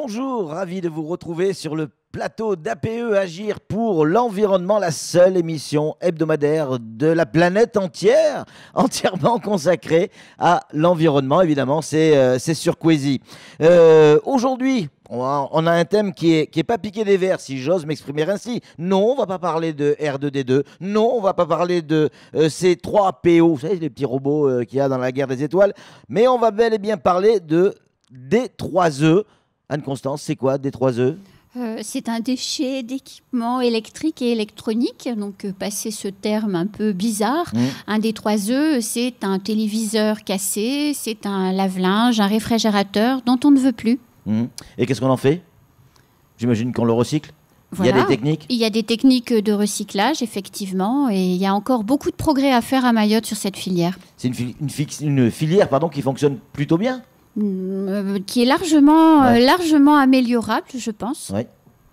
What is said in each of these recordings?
Bonjour, ravi de vous retrouver sur le plateau d'APE Agir pour l'environnement, la seule émission hebdomadaire de la planète entière, entièrement consacrée à l'environnement. Évidemment, c'est sur Quasi. Aujourd'hui, on a un thème qui est pas piqué des verres, si j'ose m'exprimer ainsi. Non, on va pas parler de R2D2. Non, on va pas parler de C3PO, vous savez, les petits robots qu'il y a dans la guerre des étoiles. Mais on va bel et bien parler de D3E. Anne-Constance, c'est quoi D3E ? C'est un déchet d'équipement électrique et électronique. Donc, passer ce terme un peu bizarre, un D3E, c'est un téléviseur cassé, c'est un lave-linge, un réfrigérateur dont on ne veut plus. Et qu'est-ce qu'on en fait ? J'imagine qu'on le recycle. Voilà. Il y a des techniques ? Il y a des techniques de recyclage, effectivement, et il y a encore beaucoup de progrès à faire à Mayotte sur cette filière. C'est une filière qui fonctionne plutôt bien ? Qui est largement améliorable, je pense. Oui.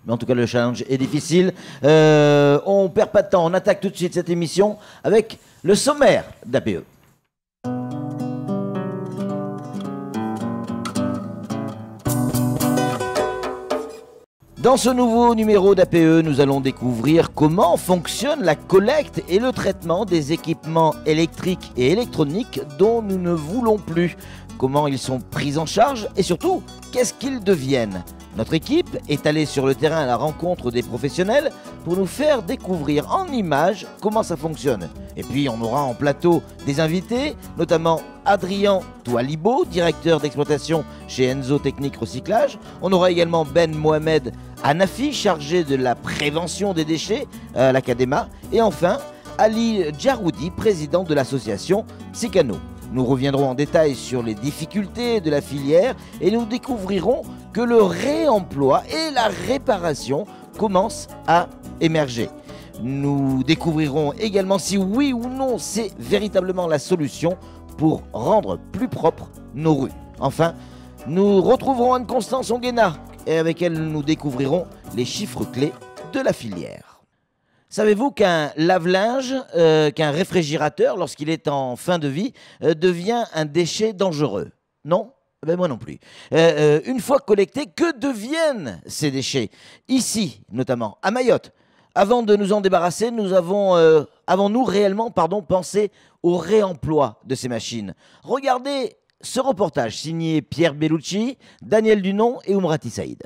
Mais en tout cas, le challenge est difficile. On perd pas de temps. On attaque tout de suite cette émission avec le sommaire d'APE. Dans ce nouveau numéro d'APE, nous allons découvrir comment fonctionne la collecte et le traitement des équipements électriques et électroniques dont nous ne voulons plus. Comment ils sont pris en charge et surtout, qu'est-ce qu'ils deviennent ? Notre équipe est allée sur le terrain à la rencontre des professionnels pour nous faire découvrir en images comment ça fonctionne. Et puis on aura en plateau des invités, notamment Adrien Toualibo, directeur d'exploitation chez Enzo Technique Recyclage. On aura également Ben Mohamed Hanafi, chargé de la prévention des déchets à l'Académa. Et enfin, Ali Djaroudi, président de l'association Psycano. Nous reviendrons en détail sur les difficultés de la filière et nous découvrirons que le réemploi et la réparation commencent à émerger. Nous découvrirons également si oui ou non c'est véritablement la solution pour rendre plus propres nos rues. Enfin, nous retrouverons Anne-Constance Onguena et avec elle nous découvrirons les chiffres clés de la filière. Savez-vous qu'un lave-linge, qu'un réfrigérateur, lorsqu'il est en fin de vie, devient un déchet dangereux ? Non ? Ben moi non plus. Une fois collectés, que deviennent ces déchets ? Ici, notamment, à Mayotte. Avant de nous en débarrasser, avons-nous réellement pensé au réemploi de ces machines ? Regardez ce reportage signé Pierre Bellucci, Daniel Dunon et Oumrati Saïd.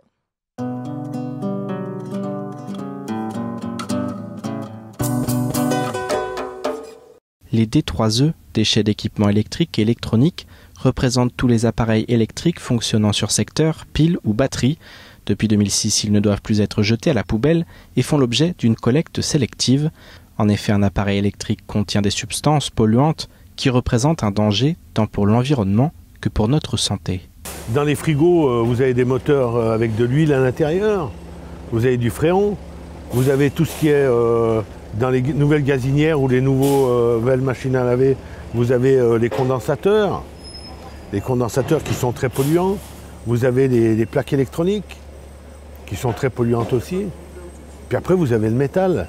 Les D3E, déchets d'équipements électriques et électroniques, représentent tous les appareils électriques fonctionnant sur secteur, piles ou batteries. Depuis 2006, ils ne doivent plus être jetés à la poubelle et font l'objet d'une collecte sélective. En effet, un appareil électrique contient des substances polluantes qui représentent un danger tant pour l'environnement que pour notre santé. Dans les frigos, vous avez des moteurs avec de l'huile à l'intérieur, vous avez du fréon, vous avez tout ce qui est dans les nouvelles gazinières ou les nouvelles machines à laver, vous avez les condensateurs qui sont très polluants, vous avez les plaques électroniques qui sont très polluantes aussi, puis après vous avez le métal.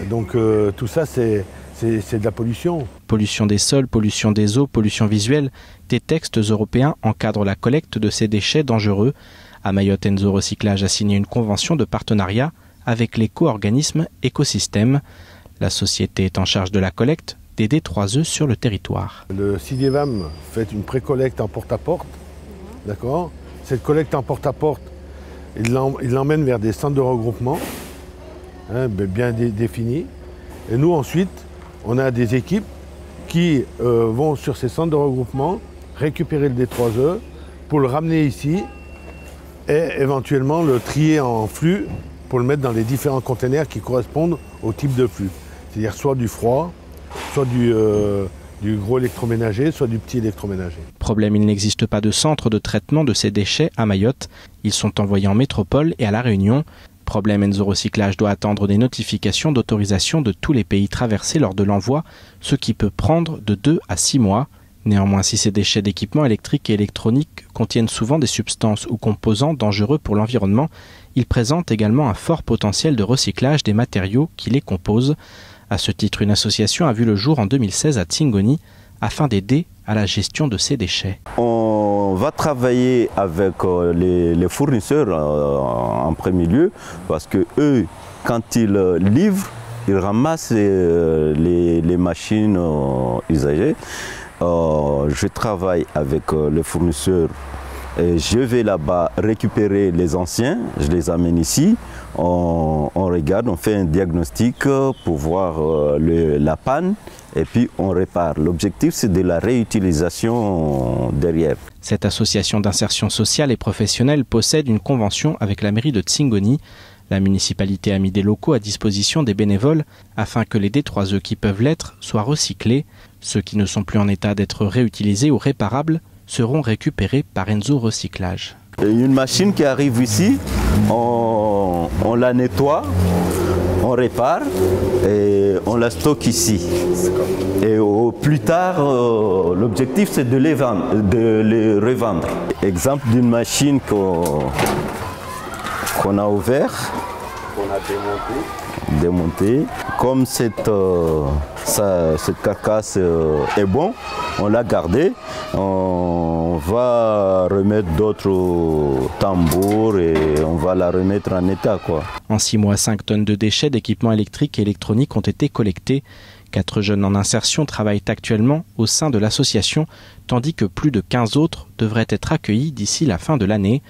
Donc tout ça c'est de la pollution. Pollution des sols, pollution des eaux, pollution visuelle, des textes européens encadrent la collecte de ces déchets dangereux. À Mayotte, Enzo Recyclage a signé une convention de partenariat avec l'éco-organisme Écosystème. La société est en charge de la collecte des D3E sur le territoire. Le CIDEVAM fait une pré-collecte en porte-à-porte. D'accord ? Cette collecte en porte-à-porte, il l'emmène vers des centres de regroupement bien définis. Et nous ensuite, on a des équipes qui vont sur ces centres de regroupement récupérer le D3E pour le ramener ici et éventuellement le trier en flux pour le mettre dans les différents containers qui correspondent au type de flux. C'est-à-dire soit du froid, soit du gros électroménager, soit du petit électroménager. Problème, il n'existe pas de centre de traitement de ces déchets à Mayotte. Ils sont envoyés en métropole et à La Réunion. Problème, Enzo Recyclage doit attendre des notifications d'autorisation de tous les pays traversés lors de l'envoi, ce qui peut prendre de 2 à 6 mois. Néanmoins, si ces déchets d'équipements électriques et électroniques contiennent souvent des substances ou composants dangereux pour l'environnement, ils présentent également un fort potentiel de recyclage des matériaux qui les composent. À ce titre, une association a vu le jour en 2016 à Tsingoni afin d'aider à la gestion de ces déchets. On on va travailler avec les fournisseurs en premier lieu, parce que eux, quand ils livrent, ils ramassent les machines usagées. Je travaille avec les fournisseurs. Et je vais là-bas récupérer les anciens, je les amène ici, on regarde, on fait un diagnostic pour voir la panne et puis on répare. L'objectif, c'est de la réutilisation derrière. Cette association d'insertion sociale et professionnelle possède une convention avec la mairie de Tsingoni. La municipalité a mis des locaux à disposition des bénévoles afin que les D3E qui peuvent l'être soient recyclés. Ceux qui ne sont plus en état d'être réutilisés ou réparables seront récupérés par Enzo Recyclage. Une machine qui arrive ici, on la nettoie, on répare et on la stocke ici. Et au plus tard, l'objectif c'est de les revendre. Exemple d'une machine qu'on a ouverte, qu'on a démontée. Comme cette carcasse est bonne, on l'a gardée. On va remettre d'autres tambours et on va la remettre en état, quoi. En 6 mois, 5 tonnes de déchets d'équipements électriques et électroniques ont été collectés. 4 jeunes en insertion travaillent actuellement au sein de l'association, tandis que plus de 15 autres devraient être accueillis d'ici la fin de l'année.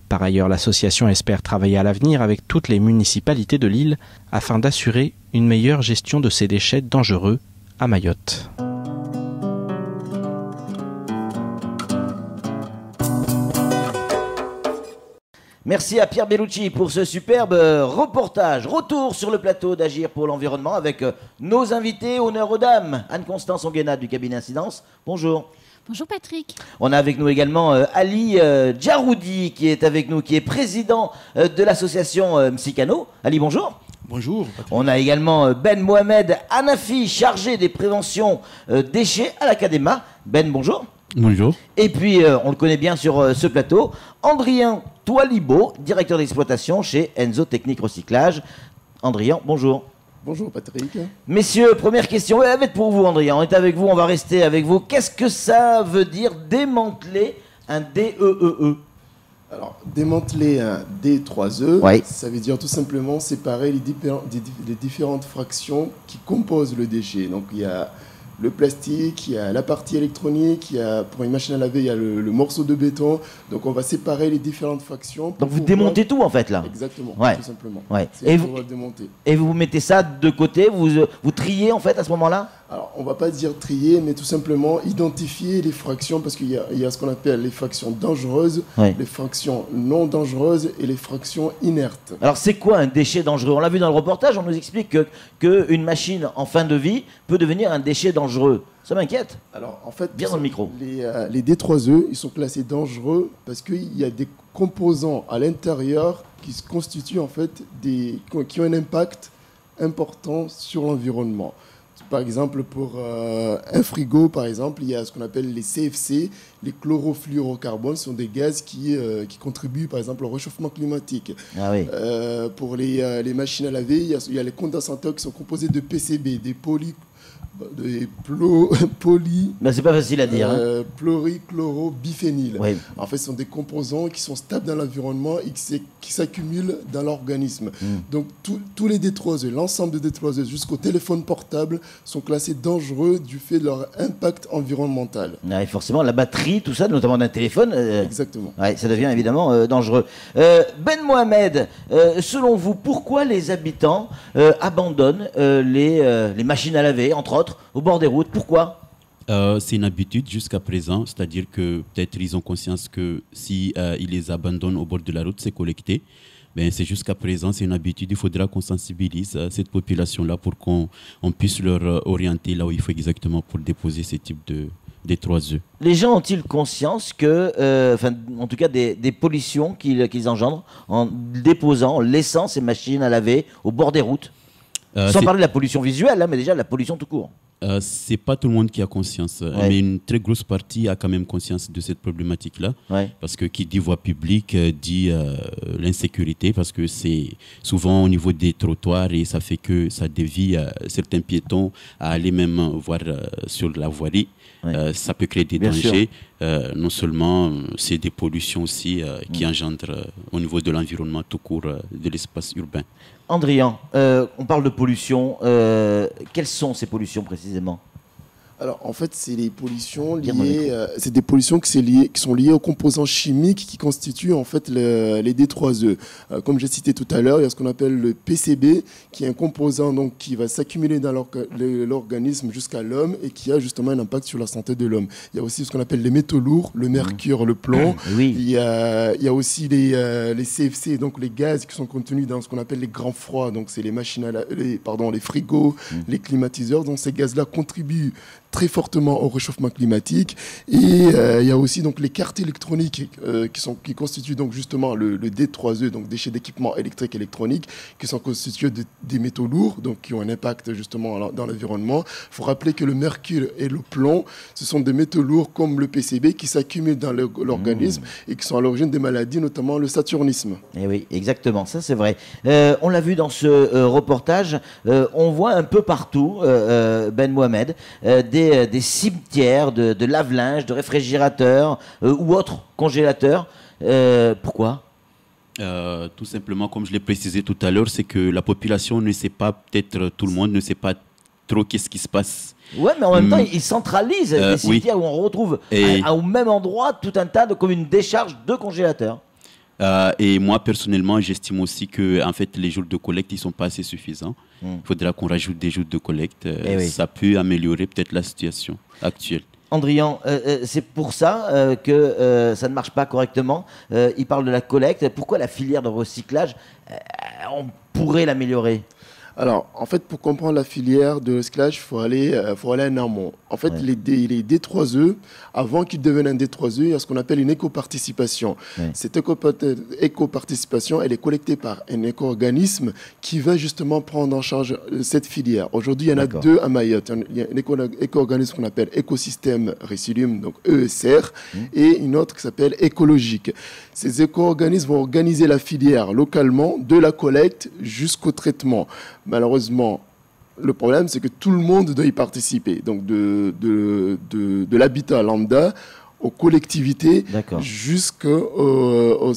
Par ailleurs, l'association espère travailler à l'avenir avec toutes les municipalités de l'île afin d'assurer une meilleure gestion de ces déchets dangereux à Mayotte. Merci à Pierre Bellucci pour ce superbe reportage. Retour sur le plateau d'Agir pour l'environnement avec nos invités. Honneur aux dames. Anne-Constance Onguena du cabinet Incidence. Bonjour. Bonjour Patrick. On a avec nous également Ali Djaroudi qui est avec nous, qui est président de l'association Msikano. Ali, bonjour. Bonjour. On a également Ben Mohamed Hanafi, chargé des préventions déchets à l'Académa. Ben, bonjour. Bonjour. Et puis, on le connaît bien sur ce plateau, Andrien Toilibo, directeur d'exploitation chez Enzo Technique Recyclage. Andrien, bonjour. Bonjour Patrick. Messieurs, première question, elle va être pour vous Andrien, on est avec vous, on va rester avec vous. Qu'est-ce que ça veut dire démanteler un DEEE? Alors, démanteler un D3E, Oui. ça veut dire tout simplement séparer les différentes fractions qui composent le déchet. Donc il y a le plastique, il y a la partie électronique, il y a, pour une machine à laver, il y a le morceau de béton. Donc on va séparer les différentes fractions. Donc vous démontez tout en fait là? Exactement, Ouais. tout simplement. Ouais. C'est Et ce qu'on vous, va démonter. et vous mettez ça de côté, vous triez en fait à ce moment-là? Alors, on ne va pas dire trier, mais tout simplement identifier les fractions, parce qu'il y a ce qu'on appelle les fractions dangereuses, Oui. les fractions non dangereuses et les fractions inertes. Alors c'est quoi un déchet dangereux? On l'a vu dans le reportage, on nous explique qu'une machine en fin de vie peut devenir un déchet dangereux. Ça m'inquiète. Alors, en fait, Bien dans le micro. les D3E, ils sont classés dangereux parce qu'il y a des composants à l'intérieur qui se constituent en fait qui ont un impact important sur l'environnement. Par exemple, pour un frigo, par exemple, il y a ce qu'on appelle les CFC, les chlorofluorocarbones, ce sont des gaz qui contribuent, par exemple, au réchauffement climatique. Ah oui. Pour les machines à laver, il y a les condensateurs qui sont composés de PCB, des Ben, c'est pas facile à dire. plurichlorobiphényl. Oui. En fait, ce sont des composants qui sont stables dans l'environnement et qui s'accumulent dans l'organisme. Donc, tous les D3E, l'ensemble des D3E jusqu'au téléphone portable sont classés dangereux du fait de leur impact environnemental. Ah, et forcément, la batterie, tout ça, notamment d'un téléphone, Exactement. ouais, ça devient évidemment dangereux. Ben Mohamed, selon vous, pourquoi les habitants abandonnent les machines à laver, entre autres, au bord des routes? Pourquoi? C'est une habitude jusqu'à présent, c'est-à-dire que peut-être ils ont conscience que si ils les abandonnent au bord de la route, c'est collecté. Mais c'est jusqu'à présent, c'est une habitude. Il faudra qu'on sensibilise cette population-là pour qu'on puisse leur orienter là où il faut exactement pour déposer ce type de D3E. Les gens ont-ils conscience que, en tout cas, des pollutions qu'ils engendrent en déposant, en laissant ces machines à laver au bord des routes? Sans parler de la pollution visuelle, hein, mais déjà de la pollution tout court. c'est pas tout le monde qui a conscience, mais une très grosse partie a quand même conscience de cette problématique-là. Parce que qui dit voie publique dit l'insécurité, parce que c'est souvent au niveau des trottoirs et ça fait que ça dévie certains piétons à aller même voir sur la voirie. Ça peut créer des dangers. Non seulement, c'est des pollutions aussi qui engendrent au niveau de l'environnement tout court de l'espace urbain. Andrian, on parle de pollution. Quelles sont ces pollutions précisément ? Alors en fait, c'est les pollutions liées, c'est des pollutions qui sont liées aux composants chimiques qui constituent en fait les D3E. Comme j'ai cité tout à l'heure, il y a ce qu'on appelle le PCB, qui est un composant donc qui va s'accumuler dans l'organisme jusqu'à l'homme et qui a justement un impact sur la santé de l'homme. Il y a aussi ce qu'on appelle les métaux lourds, le mercure, le plomb. Il y a aussi les CFC, donc les gaz qui sont contenus dans ce qu'on appelle les grands froids. Donc c'est les machines les frigos, les climatiseurs. Donc ces gaz-là contribuent très fortement au réchauffement climatique. Et il y a aussi donc les cartes électroniques qui constituent donc justement le D3E, donc déchets d'équipements électriques et électroniques, qui sont constitués des métaux lourds, donc qui ont un impact justement dans l'environnement. Il faut rappeler que le mercure et le plomb, ce sont des métaux lourds comme le PCB qui s'accumulent dans l'organisme et qui sont à l'origine des maladies, notamment le saturnisme. Et oui, exactement, ça c'est vrai. On l'a vu dans ce reportage, on voit un peu partout, Ben Mohamed, des cimetières de lave-linge, de réfrigérateurs ou autres congélateurs. Pourquoi ? Tout simplement, comme je l'ai précisé tout à l'heure, c'est que la population ne sait pas, peut-être tout le monde ne sait pas trop qu'est-ce qui se passe. Ouais, mais en même temps, ils centralisent des cimetières où on retrouve au même endroit tout un tas comme une décharge de congélateurs. Et moi, personnellement, j'estime aussi que en fait, les jours de collecte, ils ne sont pas assez suffisants. Il faudra qu'on rajoute des jours de collecte. Ça peut améliorer peut-être la situation actuelle. Andrian, c'est pour ça que ça ne marche pas correctement. Il parle de la collecte. Pourquoi la filière de recyclage, on pourrait l'améliorer ? Alors, en fait, pour comprendre la filière de recyclage, il faut aller en amont. En fait, les D3E, avant qu'ils deviennent un D3E, il y a ce qu'on appelle une éco-participation. Cette éco-participation, elle est collectée par un éco-organisme qui va justement prendre en charge cette filière. Aujourd'hui, il y en a deux à Mayotte. Il y a un éco-organisme qu'on appelle Écosystème Résidium, donc ESR, et une autre qui s'appelle Écologique. Ces éco-organismes vont organiser la filière localement, de la collecte jusqu'au traitement. Malheureusement, le problème, c'est que tout le monde doit y participer. Donc, de l'habitat lambda aux collectivités jusqu'au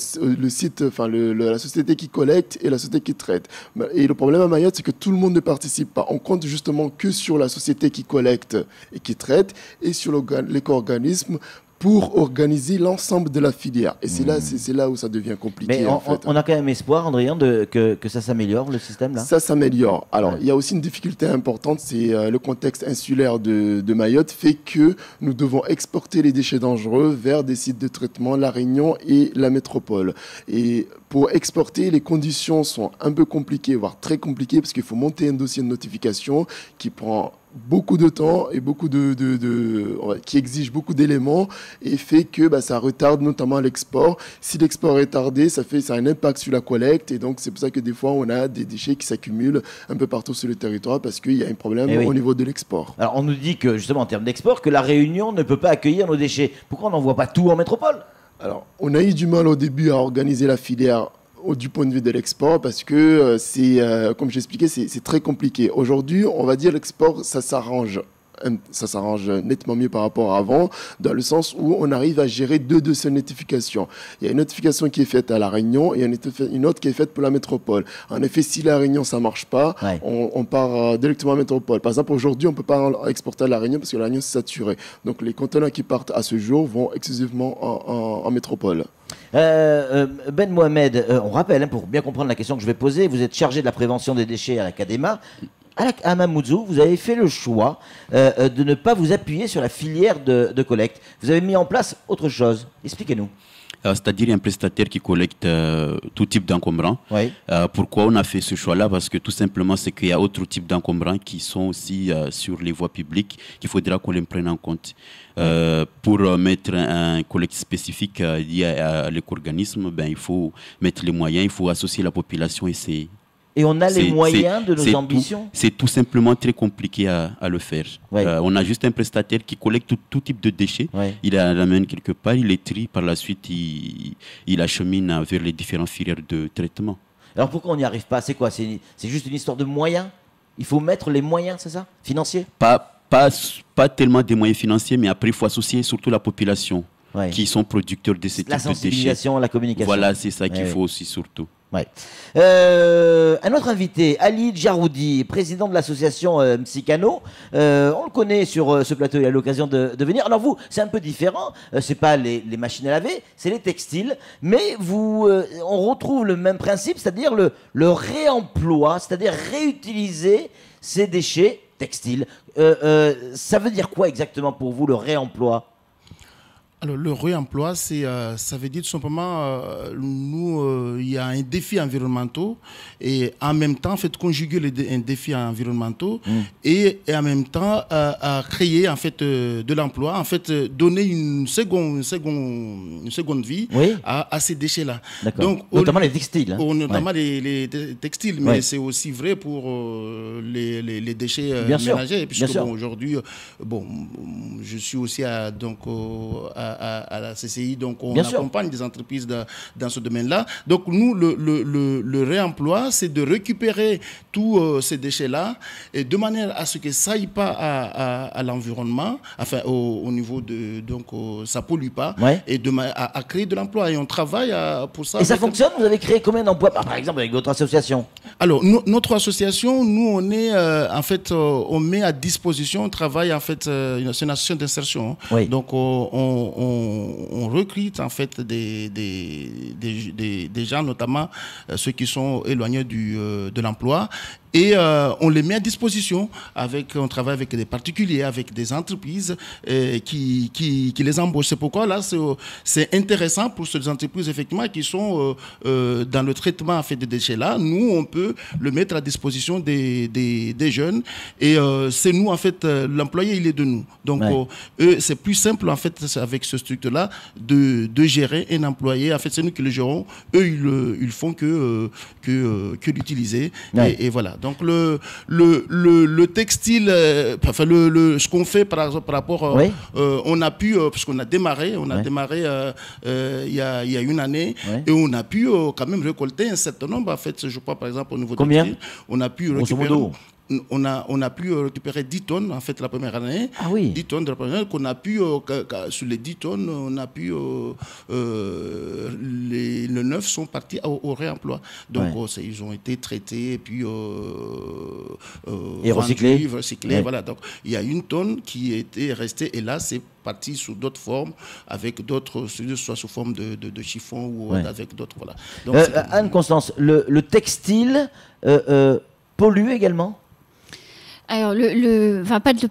site, la société qui collecte et la société qui traite. Et le problème à Mayotte, c'est que tout le monde ne participe pas. On compte justement que sur la société qui collecte et qui traite et sur l'éco-organisme pour organiser l'ensemble de la filière. Et c'est là où ça devient compliqué. Mais on a quand même espoir, Andrian, que ça s'améliore, le système là ? Ça s'améliore. Alors, il y a aussi une difficulté importante, c'est le contexte insulaire de Mayotte fait que nous devons exporter les déchets dangereux vers des sites de traitement, La Réunion et la métropole. Et pour exporter, les conditions sont un peu compliquées, voire très compliquées, parce qu'il faut monter un dossier de notification qui prend beaucoup de temps et qui exige beaucoup d'éléments et fait que ça retarde notamment l'export. Si l'export est tardé, ça a un impact sur la collecte et donc c'est pour ça que des fois on a des déchets qui s'accumulent un peu partout sur le territoire parce qu'il y a un problème au niveau de l'export. Alors on nous dit que justement en termes d'export que la Réunion ne peut pas accueillir nos déchets. Pourquoi on n'envoie pas tout en métropole ? Alors on a eu du mal au début à organiser la filière du point de vue de l'export parce que comme j'expliquais, c'est très compliqué. Aujourd'hui, on va dire l'export, ça s'arrange nettement mieux par rapport à avant, dans le sens où on arrive à gérer deux de ces notifications. Il y a une notification qui est faite à La Réunion et une autre qui est faite pour la métropole. En effet, si La Réunion, ça ne marche pas, on part directement à la métropole. Par exemple, aujourd'hui, on ne peut pas exporter à La Réunion parce que La Réunion, c'est saturé. Donc, les conteneurs qui partent à ce jour vont exclusivement en métropole. Ben Mohamed, on rappelle, pour bien comprendre la question que je vais poser, vous êtes chargé de la prévention des déchets à la CADEMA. À Mamoudzou, vous avez fait le choix de ne pas vous appuyer sur la filière de collecte. Vous avez mis en place autre chose. Expliquez-nous. C'est-à-dire un prestataire qui collecte tout type d'encombrants. Pourquoi on a fait ce choix-là? Parce que tout simplement, c'est qu'il y a autre type d'encombrants qui sont aussi sur les voies publiques qu'il faudra qu'on les prenne en compte. Pour mettre un collecte spécifique lié à l'éco-organisme, il faut mettre les moyens, il faut associer la population et c'est Et on a les moyens de nos ambitions. C'est tout simplement très compliqué à le faire. Ouais. On a juste un prestataire qui collecte tout type de déchets. Ouais. Il les ramène quelque part, il les trie. Par la suite, il achemine vers les différentes filières de traitement. Alors pourquoi on n'y arrive pas? C'est quoi? C'est juste une histoire de moyens? Il faut mettre les moyens, c'est ça? Financiers? Pas tellement des moyens financiers, mais après, il faut associer surtout la population qui sont producteurs de ces types de déchets. La sensibilisation, la communication. Voilà, c'est ça qu'il faut aussi surtout. Ouais. Un autre invité, Ali Djaroudi, président de l'association Msikano. On le connaît sur ce plateau, il a l'occasion de venir. Alors vous, c'est un peu différent, c'est pas les machines à laver, c'est les textiles, mais on retrouve le même principe, c'est-à-dire le réemploi, c'est-à-dire réutiliser ces déchets textiles. Ça veut dire quoi exactement pour vous, le réemploi? Alors, le réemploi, ça veut dire tout simplement, il y a un défi environnemental et en même temps, en fait, conjuguer un défi environnemental et en même temps, à créer en fait de l'emploi, en fait, donner une seconde vie à ces déchets-là. Donc, notamment les textiles. Notamment les textiles, mais c'est aussi vrai pour les déchets ménagers. Puisque aujourd'hui, je suis aussi à la CCI, donc on accompagne des entreprises dans ce domaine-là. Donc nous, le réemploi, c'est de récupérer tous ces déchets-là et de manière à ce que ça n'aille pas à l'environnement, enfin au niveau de... Donc ça ne pollue pas, et à créer de l'emploi. Et on travaille pour ça. Et ça fonctionne? Vous avez créé combien d'emplois, par exemple, avec votre association? Alors, notre association, nous, on est, en fait, on met à disposition, on travaille, en fait, c'est une association d'insertion. Donc, on recrute en fait des gens, notamment ceux qui sont éloignés de l'emploi. Et on les met à disposition. On travaille avec des particuliers, avec des entreprises qui les embauchent. C'est pourquoi là, c'est intéressant pour ces entreprises effectivement qui sont dans le traitement en fait, des déchets-là. Nous, on peut le mettre à disposition des jeunes. Et c'est nous, en fait, l'employé, il est de nous. Donc, c'est plus simple, en fait, avec ce structure-là, de gérer un employé. En fait, c'est nous qui le gérons. Eux, ils font que l'utiliser. Et voilà. Donc le textile, ce qu'on fait par rapport, on a pu, puisqu'on a démarré, il y a une année, et on a pu quand même récolter un certain nombre. En fait, je crois par exemple au niveau combien textile, on a pu récupérer. On a pu récupérer 10 tonnes en fait la première année. 10 tonnes de la première année qu'on a pu, sur les 10 tonnes, on a pu, les 9 sont partis au réemploi. Donc ils ont été traités et puis et recyclés. Voilà. Donc il y a une tonne qui était restée et là c'est parti sous d'autres formes, avec d'autres, soit sous forme de chiffon ou avec d'autres. Voilà. Donc, Anne-Constance, le textile pollue également? Alors,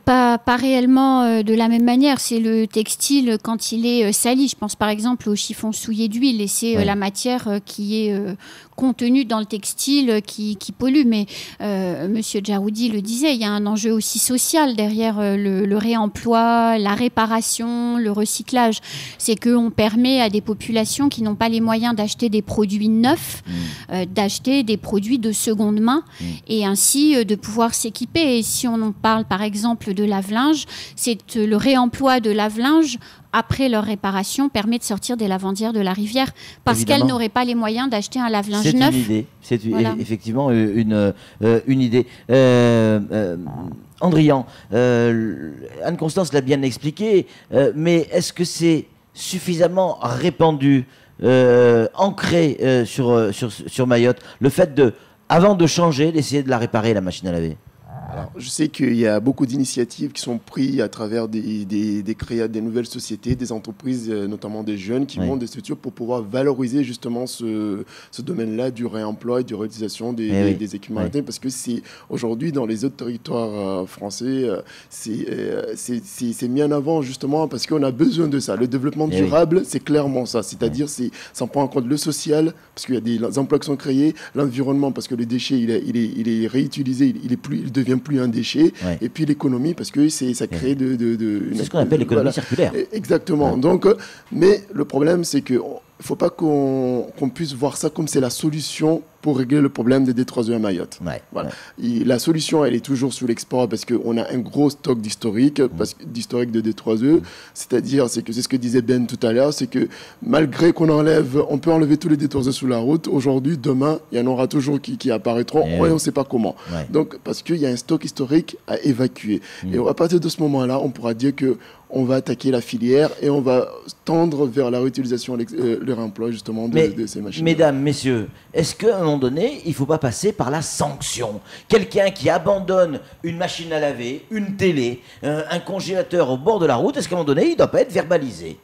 pas réellement de la même manière. C'est le textile quand il est sali. Je pense par exemple au chiffon souillé d'huile et c'est la matière qui est contenue dans le textile qui pollue. Mais Monsieur Djaroudi le disait, il y a un enjeu aussi social derrière le réemploi, la réparation, le recyclage. C'est qu'on permet à des populations qui n'ont pas les moyens d'acheter des produits neufs, d'acheter des produits de seconde main et ainsi de pouvoir s'équiper. Et si on en parle par exemple de lave-linge, c'est le réemploi de lave-linge après leur réparation permet de sortir des lavandières de la rivière parce qu'elles n'auraient pas les moyens d'acheter un lave-linge neuf. C'est effectivement une idée. Andrian, Anne-Constance l'a bien expliqué, mais est-ce que c'est suffisamment répandu, ancré sur Mayotte, le fait avant de changer, d'essayer de la réparer, la machine à laver? Alors, je sais qu'il y a beaucoup d'initiatives qui sont prises à travers des nouvelles sociétés, des entreprises, notamment des jeunes qui montent des structures pour pouvoir valoriser justement ce domaine-là du réemploi et de réutilisation des équipements parce que c'est aujourd'hui dans les autres territoires français, c'est mis en avant justement parce qu'on a besoin de ça. Le développement durable, c'est clairement ça. C'est-à-dire, ça prend en compte le social parce qu'il y a des emplois qui sont créés, l'environnement parce que le déchet, il est réutilisé, il devient plus un déchet, et puis l'économie parce que ça crée c'est ce qu'on appelle l'économie circulaire. Exactement. Donc, mais le problème c'est que ne faut pas qu'on puisse voir ça comme c'est la solution pour régler le problème des D3E à Mayotte. Voilà. La solution, elle est toujours sur l'export parce qu'on a un gros stock d'historique de D3E. C'est-à-dire, c'est ce que disait Ben tout à l'heure, c'est que malgré on peut enlever tous les D3E sur la route, aujourd'hui, demain, il y en aura toujours qui apparaîtront et on ne sait pas comment. Donc, parce qu'il y a un stock historique à évacuer. Et à partir de ce moment-là, on pourra dire qu'on va attaquer la filière et on va tendre vers la réutilisation, le réemploi justement de ces machines. Mesdames, messieurs, est-ce qu'à un moment donné, il ne faut pas passer par la sanction? Quelqu'un qui abandonne une machine à laver, une télé, un congélateur au bord de la route, est-ce qu'à un moment donné, il ne doit pas être verbalisé?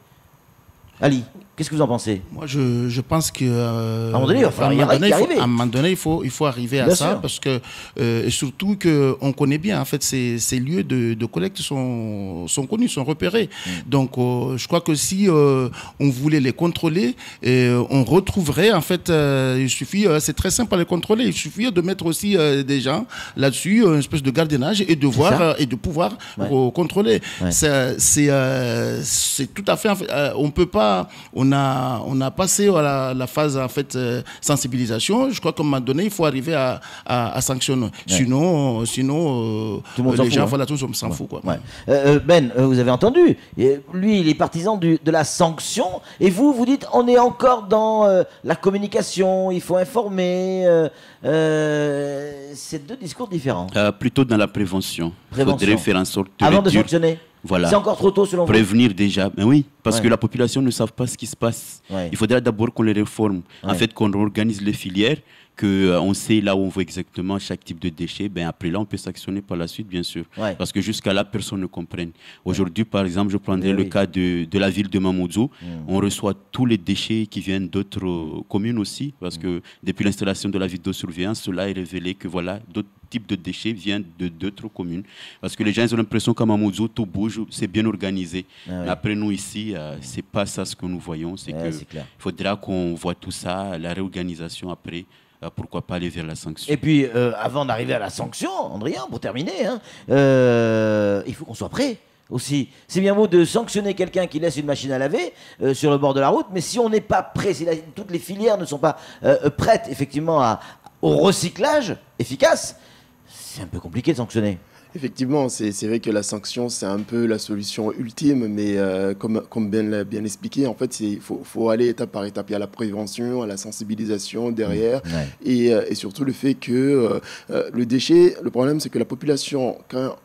Ali, qu'est-ce que vous en pensez? Moi, je pense que à un moment donné, il va falloir y arriver. À un moment donné, il faut arriver à ça, parce que et surtout qu'on connaît bien en fait ces lieux de collecte sont connus, sont repérés. Donc, je crois que si on voulait les contrôler, on retrouverait en fait. Il suffit, c'est très simple à les contrôler. Il suffit de mettre aussi des gens là-dessus, une espèce de gardiennage et de voir et de pouvoir contrôler. C'est tout à fait. On peut pas. On a passé à la phase en fait sensibilisation. Je crois qu'à un moment donné, il faut arriver à sanctionner. Sinon, tout le monde les gens, fout, tout le monde s'en fout. Quoi. Ben, vous avez entendu. Lui, il est partisan de la sanction. Et vous dites, on est encore dans la communication. Il faut informer. C'est deux discours différents. Plutôt dans la prévention. Il faudrait faire en sorte avant de sanctionner. Voilà. C'est encore trop tôt selon vous? Prévenir déjà. Mais oui, parce que la population ne savent pas ce qui se passe. Il faudrait d'abord qu'on les réforme. En fait, qu'on organise les filières, qu'on sait là où on voit exactement chaque type de déchet. Ben après là, on peut s'actionner par la suite, bien sûr. Parce que jusqu'à là, personne ne comprenne. Aujourd'hui, par exemple, je prendrai le cas de la ville de Mamoudzou. On reçoit tous les déchets qui viennent d'autres communes aussi. Parce que depuis l'installation de la vidéosurveillance, cela est révélé que voilà, d'autres types de déchets viennent d'autres communes. Parce que les gens ils ont l'impression qu'à Mamoudzou, tout bouge, c'est bien organisé. Mais après, nous ici, c'est pas ça ce que nous voyons. C'est qu'il faudra qu'on voit tout ça, la réorganisation après. Pourquoi pas aller vers la sanction? Et puis, avant d'arriver à la sanction, Andrien, pour terminer, il faut qu'on soit prêt aussi. C'est bien beau de sanctionner quelqu'un qui laisse une machine à laver sur le bord de la route, mais si on n'est pas prêt, si toutes les filières ne sont pas prêtes effectivement au recyclage efficace, c'est un peu compliqué de sanctionner. Effectivement, c'est vrai que la sanction, c'est un peu la solution ultime, mais comme Ben l'a bien expliqué, en fait, il faut aller étape par étape. Il y a la prévention, la sensibilisation derrière, et surtout le fait que le déchet, le problème, c'est que la population, quand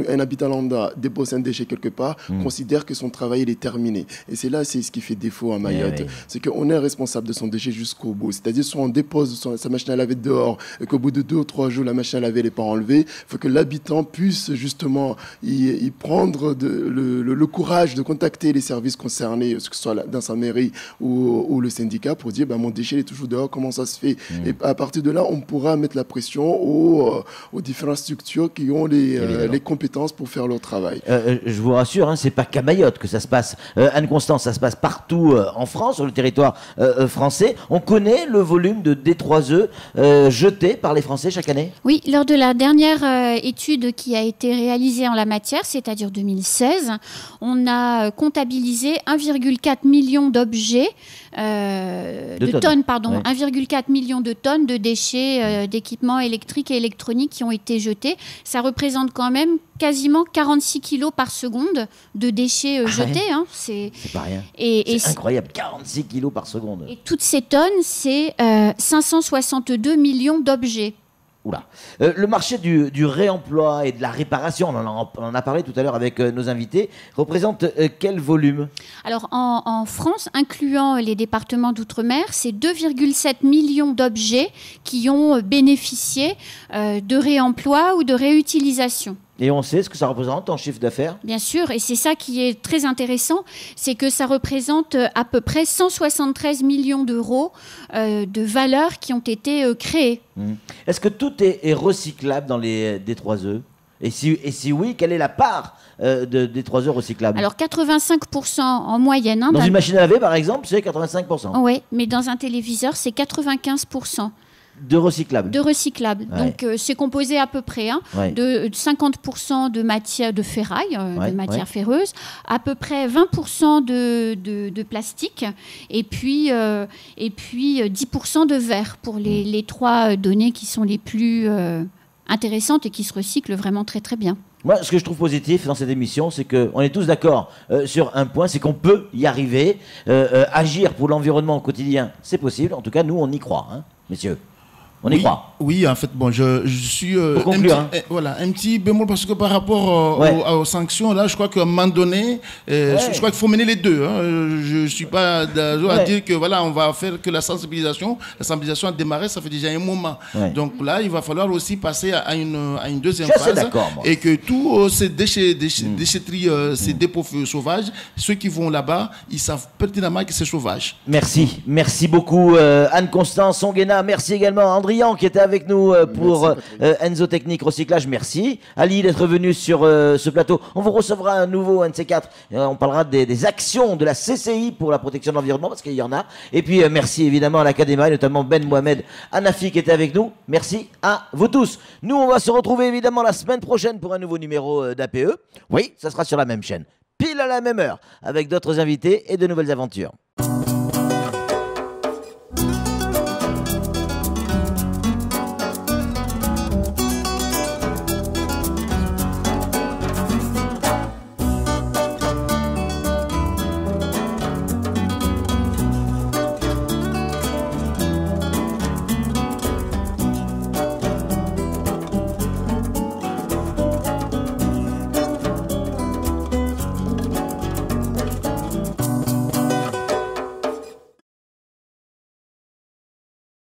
un habitant lambda dépose un déchet quelque part, considère que son travail il est terminé. Et c'est ce qui fait défaut à Mayotte. C'est qu'on est responsable de son déchet jusqu'au bout. C'est-à-dire, si on dépose sa machine à laver dehors, et qu'au bout de 2 ou 3 jours, la machine à laver n'est pas enlevée, il faut que l'habitant puisse justement y prendre le courage de contacter les services concernés, que ce soit dans sa mairie ou le syndicat, pour dire mon déchet est toujours dehors, comment ça se fait? Et à partir de là, on pourra mettre la pression aux différentes structures qui ont les compétences pour faire leur travail. Je vous rassure, c'est pas qu'à Mayotte que ça se passe. Anne-Constance, ça se passe partout en France, sur le territoire français. On connaît le volume de D3E jeté par les Français chaque année? Oui, lors de la dernière étude qui a été réalisée en la matière, c'est-à-dire 2016, on a comptabilisé 1,4 million d'objets, de tonnes, pardon, 1,4 million de tonnes de déchets d'équipements électriques et électroniques qui ont été jetés. Ça représente quand même quasiment 46 kilos par seconde de déchets jetés. C'est pas rien. C'est incroyable, 46 kilos par seconde. Et toutes ces tonnes, c'est 562 millions d'objets. Le marché du réemploi et de la réparation, on en a parlé tout à l'heure avec nos invités, représente quel volume? Alors en France, incluant les départements d'outre-mer, c'est 2,7 millions d'objets qui ont bénéficié de réemploi ou de réutilisation. Et on sait ce que ça représente en chiffre d'affaires? Bien sûr, et c'est ça qui est très intéressant, c'est que ça représente à peu près 173 millions d'euros de valeur qui ont été créées. Est-ce que tout est recyclable dans les D3E? Et si oui, quelle est la part de D3E recyclables? Alors 85% en moyenne. Dans une machine à laver, par exemple, c'est 85%. Oui, mais dans un téléviseur, c'est 95%. De recyclables. De recyclables. Ouais. Donc, c'est composé à peu près de 50% de matière de ferraille, de matière ferreuse, à peu près 20% de plastique, et puis 10% de verre pour les 3 données qui sont les plus intéressantes et qui se recyclent vraiment très très bien. Moi, ce que je trouve positif dans cette émission, c'est qu'on est tous d'accord sur un point, c'est qu'on peut y arriver. Agir pour l'environnement au quotidien, c'est possible. En tout cas, nous, on y croit, hein, messieurs. On y croit. Oui, en fait, bon, je suis pour conclure, un petit bémol parce que par rapport aux sanctions, là, je crois qu'à un moment donné, je crois qu'il faut mener les deux. Hein. Je ne suis pas d'accord à dire que voilà, on va faire que la sensibilisation. La sensibilisation a démarré, ça fait déjà un moment. Donc là, il va falloir aussi passer à une deuxième phase et que tous ces déchetteries, ces dépôts sauvages, ceux qui vont là-bas, ils savent pertinemment que c'est sauvage. Merci beaucoup Anne-Constance Onguena, merci également Andrian qui était avec nous pour Enzo Technique Recyclage, merci. Ali d'être venu sur ce plateau. On vous recevra un nouveau NC4. On parlera des actions de la CCI pour la protection de l'environnement parce qu'il y en a. Et puis merci évidemment à l'Académie, notamment Ben Mohamed, Anafi qui était avec nous. Merci à vous tous. Nous, on va se retrouver évidemment la semaine prochaine pour un nouveau numéro d'APE. Oui, ça sera sur la même chaîne, pile à la même heure, avec d'autres invités et de nouvelles aventures.